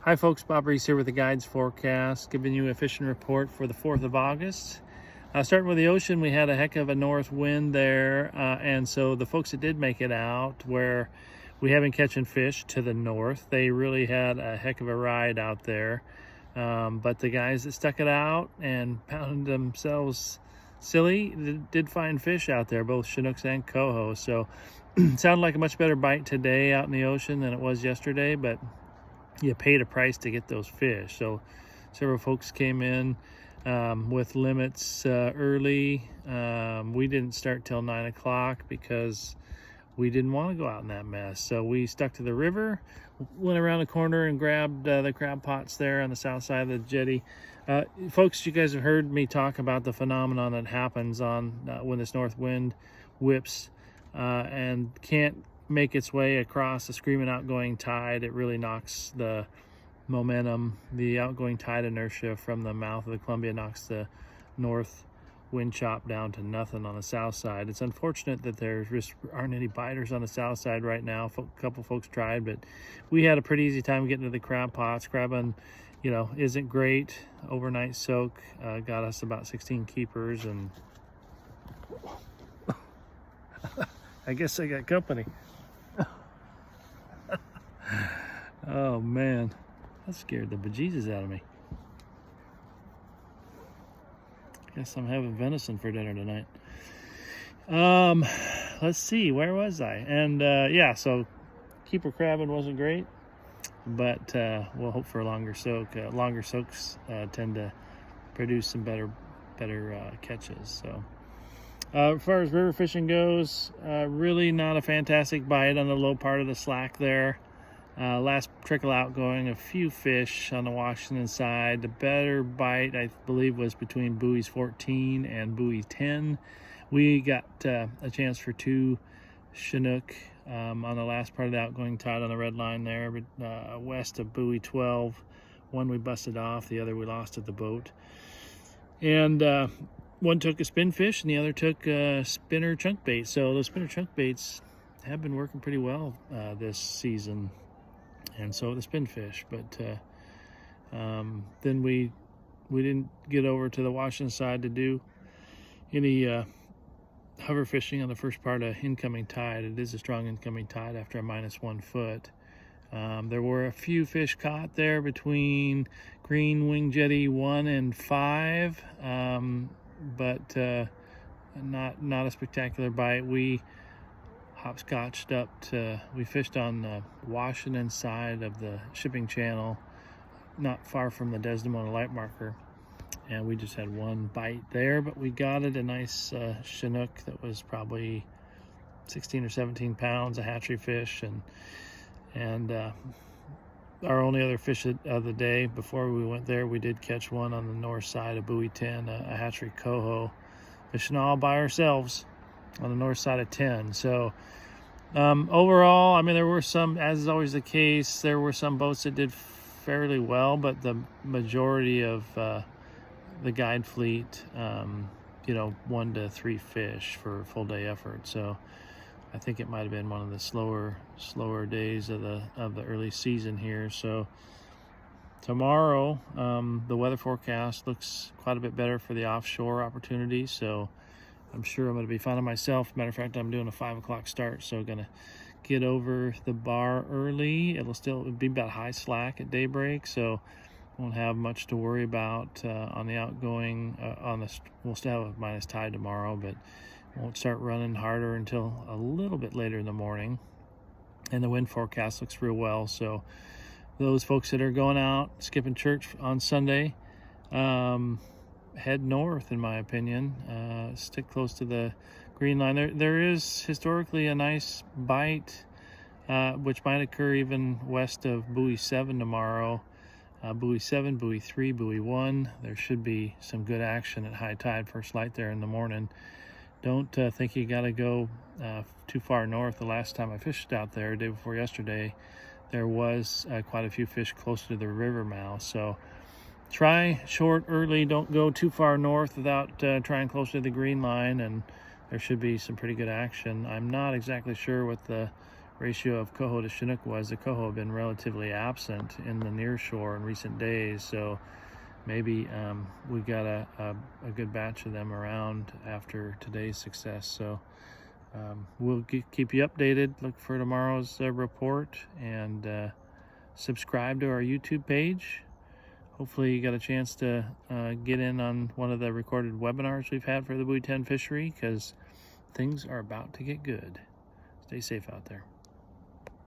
Hi folks, Bob Reese here with the Guides Forecast, giving you a fishing report for the 4th of August. Starting with the ocean, we had a heck of a north wind there, and so the folks that did make it out, where we have been catching fish to the north, they really had a heck of a ride out there. But the guys that stuck it out and pounded themselves silly did find fish out there, both Chinooks and coho. So it sounded like a much better bite today out in the ocean than it was yesterday, but you paid a price to get those fish. So several folks came in with limits early. We didn't start till 9 o'clock because we didn't want to go out in that mess. So we stuck to the river, went around the corner and grabbed the crab pots there on the south side of the jetty. Folks, you guys have heard me talk about the phenomenon that happens on when this north wind whips and can't make its way across the screaming outgoing tide. It really knocks the momentum, the outgoing tide inertia from the mouth of the Columbia knocks the north wind chop down to nothing on the south side. It's unfortunate that there just aren't any biters on the south side right now. A couple folks tried, but we had a pretty easy time getting to the crab pots. Crabbing, isn't great. Overnight soak got us about 16 keepers, and I guess I got company. Oh man, that scared the bejesus out of me. Guess I'm having venison for dinner tonight. Let's see, where was I? And yeah, so keeper crabbing wasn't great, but we'll hope for a longer soak. Longer soaks tend to produce some better catches. So as far as river fishing goes, really not a fantastic bite on the low part of the slack there. Last trickle outgoing, a few fish on the Washington side. The better bite, I believe, was between buoys 14 and buoy 10. We got a chance for 2 Chinook on the last part of the outgoing tide on the red line there, west of buoy 12. One we busted off, the other we lost at the boat. And one took a spin fish and the other took a spinner chunk bait. So those spinner chunk baits have been working pretty well this season. And so the spin fish, but then we didn't get over to the Washington side to do any hover fishing on the first part of incoming tide. It is a strong incoming tide after a -1 foot. There were a few fish caught there between Green Wing Jetty 1 and 5, but not a spectacular bite. We hopscotched up we fished on the Washington side of the shipping channel, not far from the Desdemona light marker, and we just had one bite there, but we got it, a nice Chinook that was probably 16 or 17 pounds, a hatchery fish, and our only other fish of the day before we went there, we did catch one on the north side of buoy 10, a hatchery coho, fishing all by ourselves on the north side of 10. So overall, I mean, there were some, as is always the case, there were some boats that did fairly well, but the majority of the guide fleet, 1 to 3 fish for full day effort. So I think it might have been one of the slower days of the early season here. So tomorrow, the weather forecast looks quite a bit better for the offshore opportunities. So I'm sure I'm going to be finding myself. Matter of fact, I'm doing a 5 o'clock start, so going to get over the bar early. It'll be about high slack at daybreak, so won't have much to worry about on the outgoing. We'll still have a minus tide tomorrow, but won't start running harder until a little bit later in the morning. And the wind forecast looks real well, so those folks that are going out skipping church on Sunday, head north, in my opinion. Stick close to the green line. There is historically a nice bite, which might occur even west of buoy 7 tomorrow. Buoy 7, buoy 3, buoy 1. There should be some good action at high tide, first light there in the morning. Don't think you got to go too far north. The last time I fished out there, day before yesterday, there was quite a few fish close to the river mouth. So try short early. Don't go too far north without trying close to the green line, and there should be some pretty good action. I'm not exactly sure what the ratio of coho to Chinook was, the coho have been relatively absent in the near shore in recent days, so maybe we got a good batch of them around after today's success. So we'll keep you updated. Look for tomorrow's report, and subscribe to our YouTube page. Hopefully you got a chance to get in on one of the recorded webinars we've had for the Buoy 10 fishery, because things are about to get good. Stay safe out there.